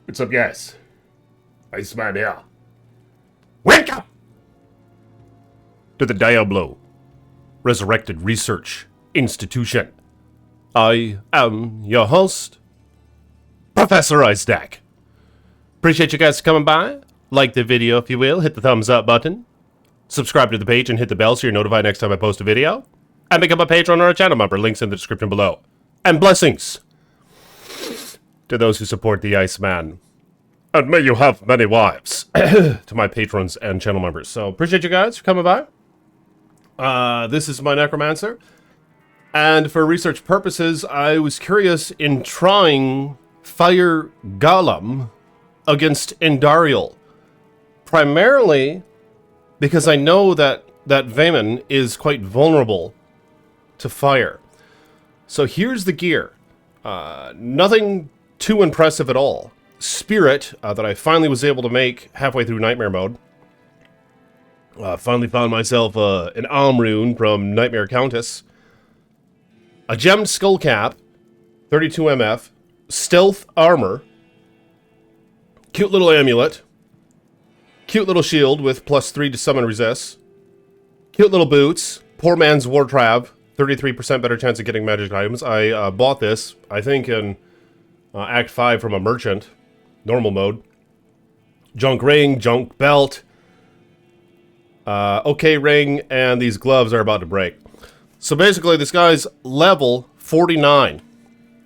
What's up, guys? Iceman here. Welcome to the Diablo Resurrected Research Institution. I am your host, Professor Isaac. Appreciate you guys coming by. Like the video if you will, hit the thumbs up button. Subscribe to the page and hit the bell so you're notified next time I post a video. And become a patron or a channel member, links in the description below. And blessings to those who support the Iceman. And may you have many wives. To my patrons and channel members. So, appreciate you guys for coming by. This is my Necromancer. And for research purposes, I was curious in trying Fire Golem against Endariel. Primarily because I know that Vayman is quite vulnerable to fire. So here's the gear. Nothing too impressive at all. Spirit that I finally was able to make halfway through Nightmare mode. Finally found myself an Alm rune from Nightmare Countess. A gemmed skull cap, 32 MF, stealth armor, cute little amulet, cute little shield with +3 to summon resist, cute little boots, poor man's war trap, 33% better chance of getting magic items. I bought this, I think in Act 5 from a merchant, normal mode. Junk ring, junk belt, okay ring, and these gloves are about to break. So basically this guy's level 49.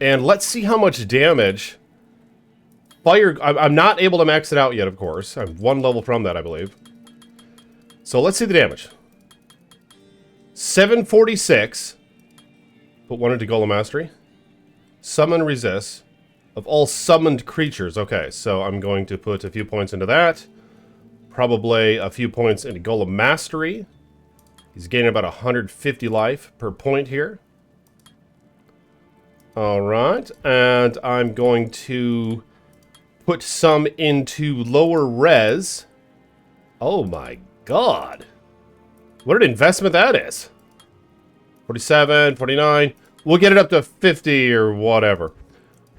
And let's see how much damage fire... I'm not able to max it out yet, of course. I'm one level from that, I believe. So let's see the damage. 746. Put one into Golem Mastery. Summon resist of all summoned creatures. Okay, so I'm going to put a few points into that. Probably a few points into Golem Mastery. He's gaining about 150 life per point here. Alright, and I'm going to put some into lower res. Oh my god. What an investment that is. 47, 49. We'll get it up to 50 or whatever.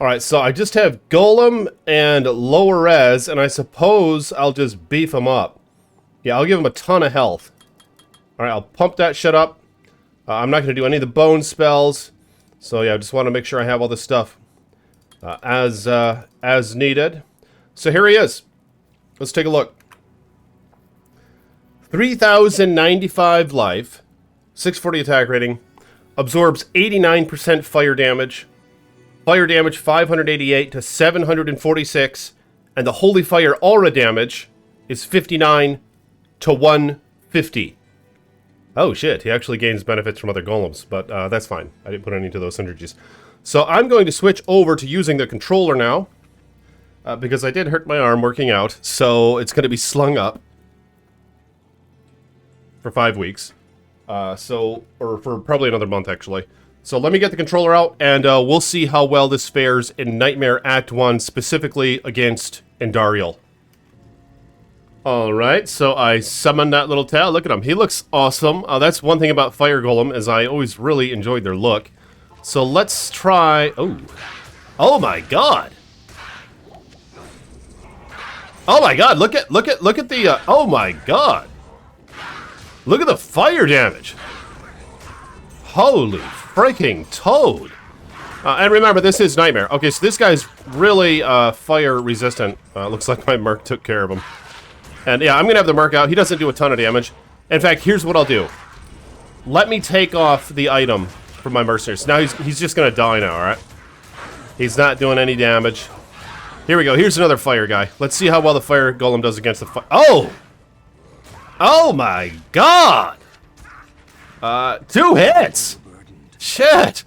Alright, so I just have Golem and lower res, and I suppose I'll just beef him up. Yeah, I'll give him a ton of health. Alright, I'll pump that shit up. I'm not going to do any of the bone spells. So yeah, I just want to make sure I have all this stuff as needed. So here he is. Let's take a look. 3,095 life. 640 attack rating. Absorbs 89% fire damage. Fire damage 588 to 746. And the Holy Fire aura damage is 59 to 150. Oh shit, he actually gains benefits from other golems, but that's fine. I didn't put any to those synergies. So I'm going to switch over to using the controller now, because I did hurt my arm working out, so it's going to be slung up for 5 weeks. Or for probably another month, actually. So let me get the controller out, and we'll see how well this fares in Nightmare Act 1, specifically against Endariel. Alright, so I summoned that little tail. Look at him. He looks awesome. That's one thing about Fire Golem, is I always really enjoyed their look. So let's try... Oh. Oh my god! Oh my god, look at the... oh my god! Look at the fire damage! Holy freaking toad! And remember, this is Nightmare. Okay, so this guy's really fire resistant. Looks like my Merc took care of him. And yeah, I'm going to have the Merc out. He doesn't do a ton of damage. In fact, here's what I'll do. Let me take off the item from my Mercenaries. Now he's just going to die now, alright? He's not doing any damage. Here we go. Here's another fire guy. Let's see how well the Fire Golem does against the fire. Oh! Oh my god! 2 hits! Shit!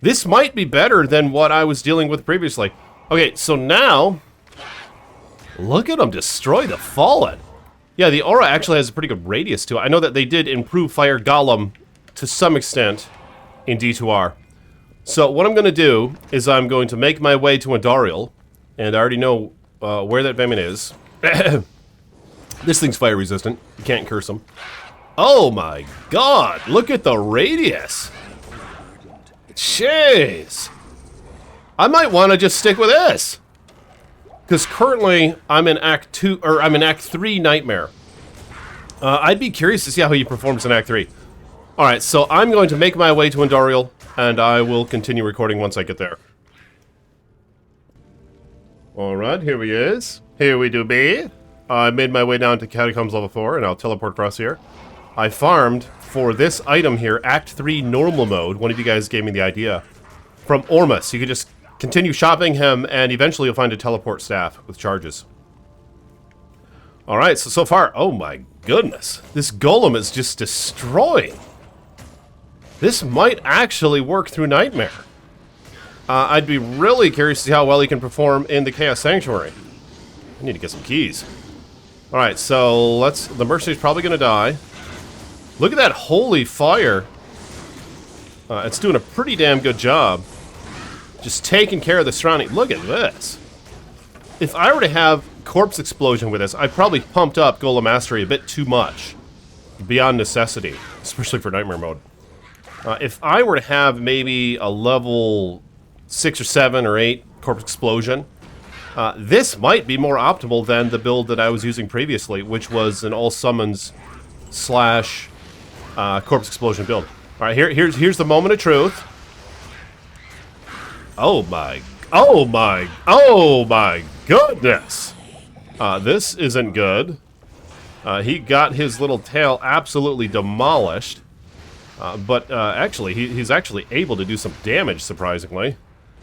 This might be better than what I was dealing with previously. Okay, so now... Look at him destroy the Fallen. Yeah, the aura actually has a pretty good radius to it. I know that they did improve Fire Golem to some extent in D2R. So what I'm going to do is I'm going to make my way to Endariel. And I already know where that Vayman is. This thing's fire resistant. You can't curse him. Oh my god, look at the radius. Jeez. I might want to just stick with this. Because currently, I'm in Act 2, or I'm in Act 3 Nightmare. I'd be curious to see how he performs in Act 3. Alright, so I'm going to make my way to Andariel, and I will continue recording once I get there. Alright, here he is. Here we do be. I made my way down to Catacombs level 4, and I'll teleport across here. I farmed for this item here, Act 3 Normal Mode. One of you guys gave me the idea. From Ormus. You could just continue shopping him, and eventually you'll find a teleport staff with charges. Alright, so far, oh my goodness. This Golem is just destroying. This might actually work through Nightmare. I'd be really curious to see how well he can perform in the Chaos Sanctuary. I need to get some keys. Alright, so let's... The Mercenary's probably going to die. Look at that holy fire. It's doing a pretty damn good job. Just taking care of the surrounding... Look at this. If I were to have Corpse Explosion with this, I probably pumped up Golem Mastery a bit too much. Beyond necessity. Especially for Nightmare mode. If I were to have maybe a level 6 or 7 or 8 Corpse Explosion, this might be more optimal than the build that I was using previously, which was an all summons / Corpse Explosion build. Alright, here's the moment of truth. Oh my goodness! This isn't good. He got his little tail absolutely demolished. But actually, he's actually able to do some damage, surprisingly,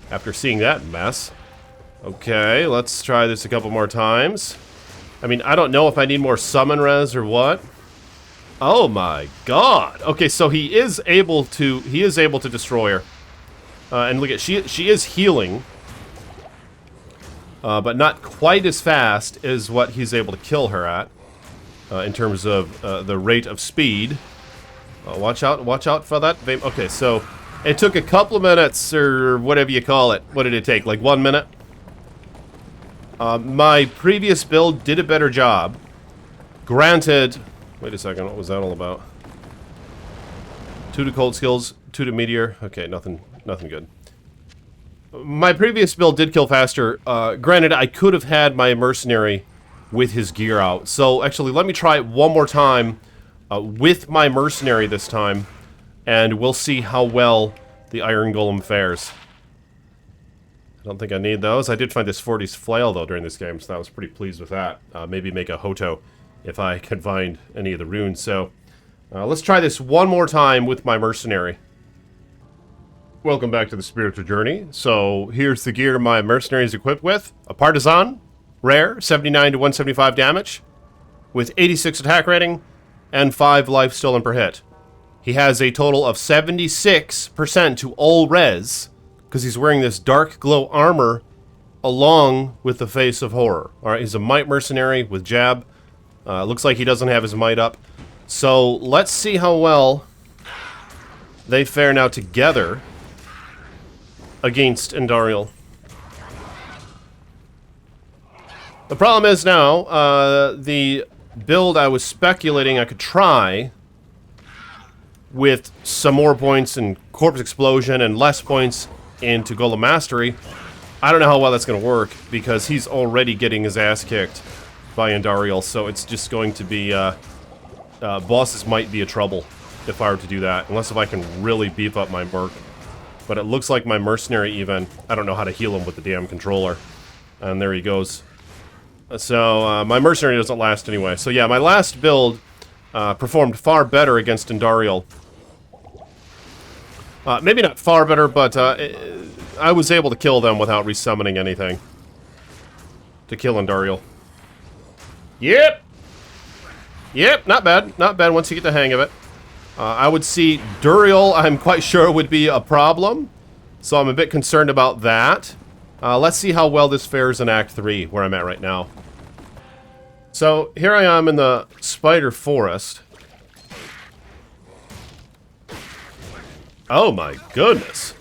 after seeing that mess. Okay, let's try this a couple more times. I mean, I don't know if I need more summon res or what. Oh my god! Okay, so he is able to destroy her. And look at, she is healing. But not quite as fast as what he's able to kill her at. In terms of the rate of speed. Watch out for that. Okay, so it took a couple of minutes, or whatever you call it. What did it take? Like 1 minute? My previous build did a better job. Granted... Wait a second, what was that all about? 2 to cold skills, 2 to meteor. Okay, nothing good. My previous build did kill faster. Granted, I could have had my mercenary with his gear out. So, actually, let me try it one more time with my mercenary this time. And we'll see how well the Iron Golem fares. I don't think I need those. I did find this 40s flail, though, during this game, so I was pretty pleased with that. Maybe make a Hoto if I could find any of the runes. So, let's try this one more time with my mercenary. Welcome back to the Spiritual Journey. So, here's the gear my mercenary is equipped with. A Partisan, rare, 79 to 175 damage, with 86 attack rating, and 5 life stolen per hit. He has a total of 76% to all res, because he's wearing this dark glow armor along with the face of horror. Alright, he's a might mercenary with jab. Looks like he doesn't have his might up. So, let's see how well they fare now together against Andariel. The problem is now, the build I was speculating I could try with some more points in Corpse Explosion and less points into Golem Mastery, I don't know how well that's going to work, because he's already getting his ass kicked by Andariel, so it's just going to be, bosses might be a trouble if I were to do that, unless if I can really beef up my merc. But it looks like my mercenary even, I don't know how to heal him with the damn controller. And there he goes. So, my mercenary doesn't last anyway. So yeah, my last build performed far better against Andariel. Maybe not far better, but I was able to kill them without resummoning anything. To kill Andariel. Yep! Yep, not bad. Not bad once you get the hang of it. I would see Duriel, I'm quite sure, would be a problem. So I'm a bit concerned about that. Let's see how well this fares in Act 3, where I'm at right now. So, here I am in the Spider Forest. Oh my goodness.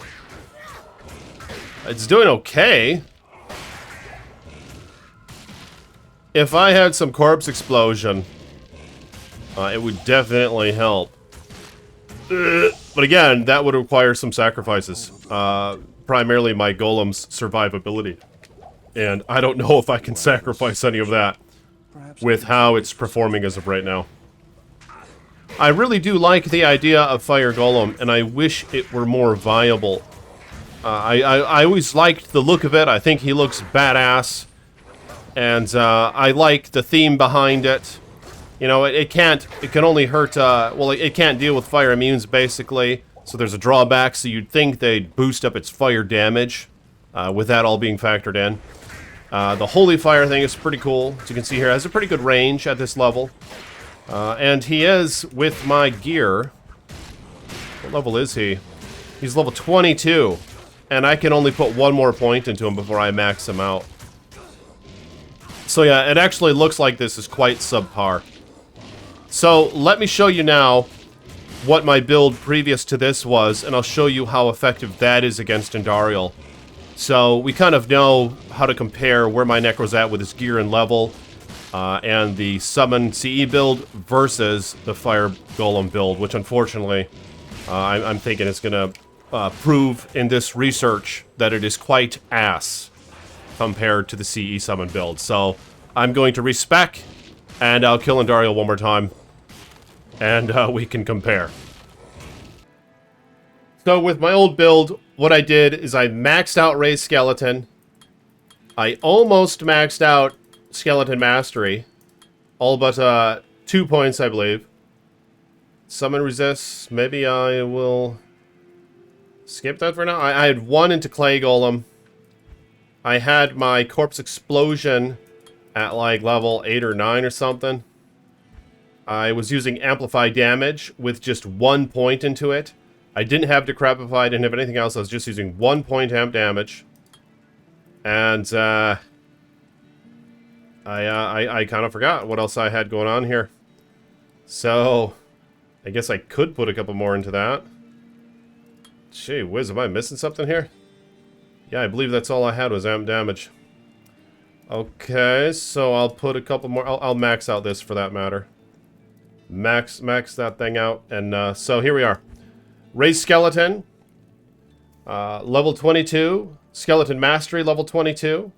It's doing okay. If I had some Corpse Explosion, it would definitely help. But again, that would require some sacrifices. Primarily my Golem's survivability. And I don't know if I can sacrifice any of that with how it's performing as of right now. I really do like the idea of Fire Golem, and I wish it were more viable. I always liked the look of it. I think he looks badass. And I like the theme behind it. You know, it can only hurt, well, it can't deal with fire immunes, basically. So there's a drawback, so you'd think they'd boost up its fire damage, with that all being factored in. The Holy Fire thing is pretty cool. As you can see here, it has a pretty good range at this level. And he is, with my gear... What level is he? He's level 22. And I can only put one more point into him before I max him out. So yeah, it actually looks like this is quite subpar. So let me show you now what my build previous to this was, and I'll show you how effective that is against Andariel. So we kind of know how to compare where my Necro's at with his gear and level, and the Summon CE build versus the Fire Golem build, which unfortunately I'm thinking is going to prove in this research that it is quite ass compared to the CE Summon build. So I'm going to respec, and I'll kill Andariel one more time, and we can compare. So with my old build, what I did is I maxed out Raised Skeleton. I almost maxed out Skeleton Mastery. All but 2 points, I believe. Summon Resists. Maybe I will skip that for now. I had 1 into Clay Golem. I had my Corpse Explosion at like level 8 or 9 or something. I was using Amplify Damage with just 1 point into it. I didn't have Decrepify, didn't have anything else. I was just using 1 point amp damage. And I kind of forgot what else I had going on here. So I guess I could put a couple more into that. Gee whiz, am I missing something here? Yeah, I believe that's all I had was amp damage. Okay, so I'll put a couple more. I'll max out this for that matter. Max that thing out. And so here we are. Raised Skeleton. Level 22. Skeleton Mastery, level 22.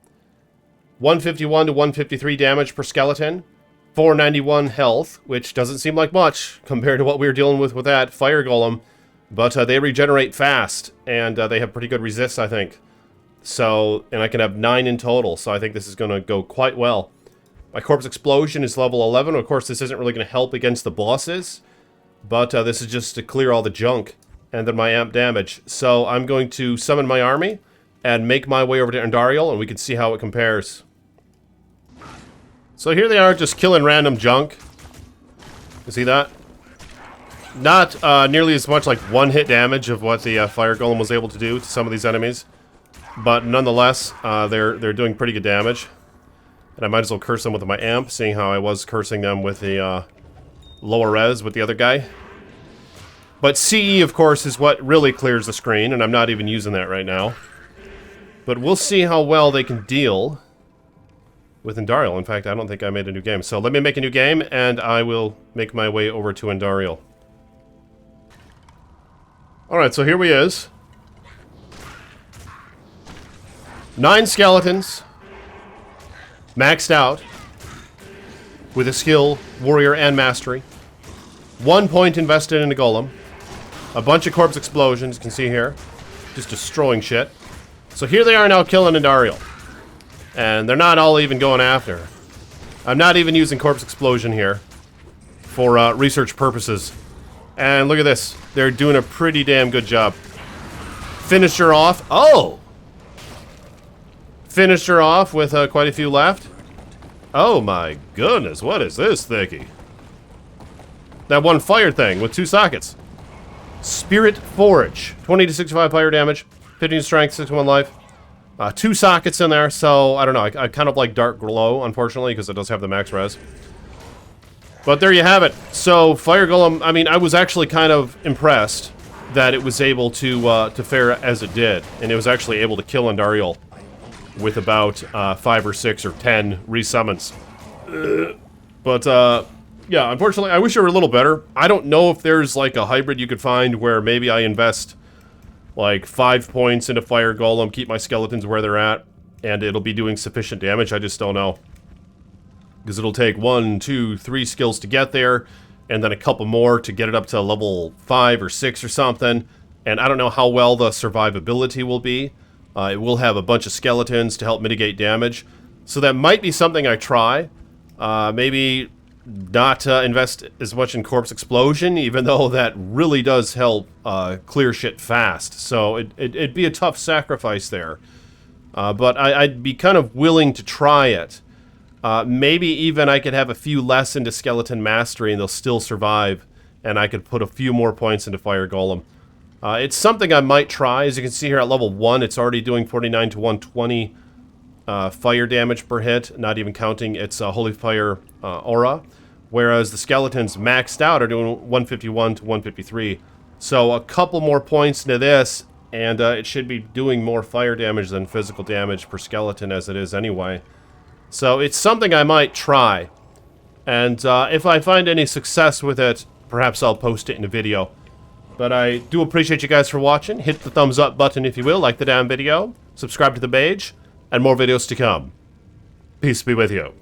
151 to 153 damage per skeleton. 491 health, which doesn't seem like much compared to what we were dealing with that Fire Golem. But they regenerate fast, and they have pretty good resists, I think. So, and I can have 9 in total, so I think this is going to go quite well. My Corpse Explosion is level 11. Of course, this isn't really going to help against the bosses, but this is just to clear all the junk, and then my amp damage. So I'm going to summon my army and make my way over to Andariel, and we can see how it compares. So here they are, just killing random junk. You see that? Not nearly as much like one-hit damage of what the Fire Golem was able to do to some of these enemies. But nonetheless, they're doing pretty good damage. And I might as well curse them with my amp, seeing how I was cursing them with the lower res with the other guy. But CE, of course, is what really clears the screen, and I'm not even using that right now. But we'll see how well they can deal with Andariel. In fact, I don't think I made a new game. So let me make a new game, and I will make my way over to Andariel. Alright, so here we is. 9 skeletons. Maxed out. With a skill, warrior, and mastery. 1 point invested in a golem. A bunch of corpse explosions, you can see here. Just destroying shit. So here they are now killing Andariel. And they're not all even going after her. I'm not even using corpse explosion here. For research purposes. And look at this. They're doing a pretty damn good job. Finished her off. Oh! Finished her off with quite a few left. Oh my goodness, what is this thickie? That one fire thing with 2 sockets. Spirit Forge. 20 to 65 fire damage. 15 strength, 61 life. 2 sockets in there, so I don't know. I kind of like Dark Glow, unfortunately, because it does have the max res. But there you have it. So, Fire Golem, I mean, I was actually kind of impressed that it was able to fare as it did. And it was actually able to kill Andariel with about 5 or 6 or 10 resummons. But, yeah, unfortunately, I wish it were a little better. I don't know if there's, like, a hybrid you could find where maybe I invest, like, 5 points into Fire Golem, keep my skeletons where they're at, and it'll be doing sufficient damage. I just don't know. Because it'll take 1, 2, 3 skills to get there, and then a couple more to get it up to level 5 or 6 or something. And I don't know how well the survivability will be. It will have a bunch of skeletons to help mitigate damage. So that might be something I try. Maybe not invest as much in Corpse Explosion, even though that really does help clear shit fast. So it'd be a tough sacrifice there. But I'd be kind of willing to try it. Maybe even I could have a few less into Skeleton Mastery and they'll still survive, and I could put a few more points into Fire Golem. It's something I might try. As you can see here at level 1, it's already doing 49 to 120 fire damage per hit, not even counting its Holy Fire aura, whereas the Skeletons maxed out are doing 151 to 153. So a couple more points into this, and it should be doing more fire damage than physical damage per skeleton as it is anyway. So it's something I might try, and if I find any success with it, perhaps I'll post it in a video. But I do appreciate you guys for watching. Hit the thumbs up button if you will, like the damn video, subscribe to the page, and more videos to come. Peace be with you.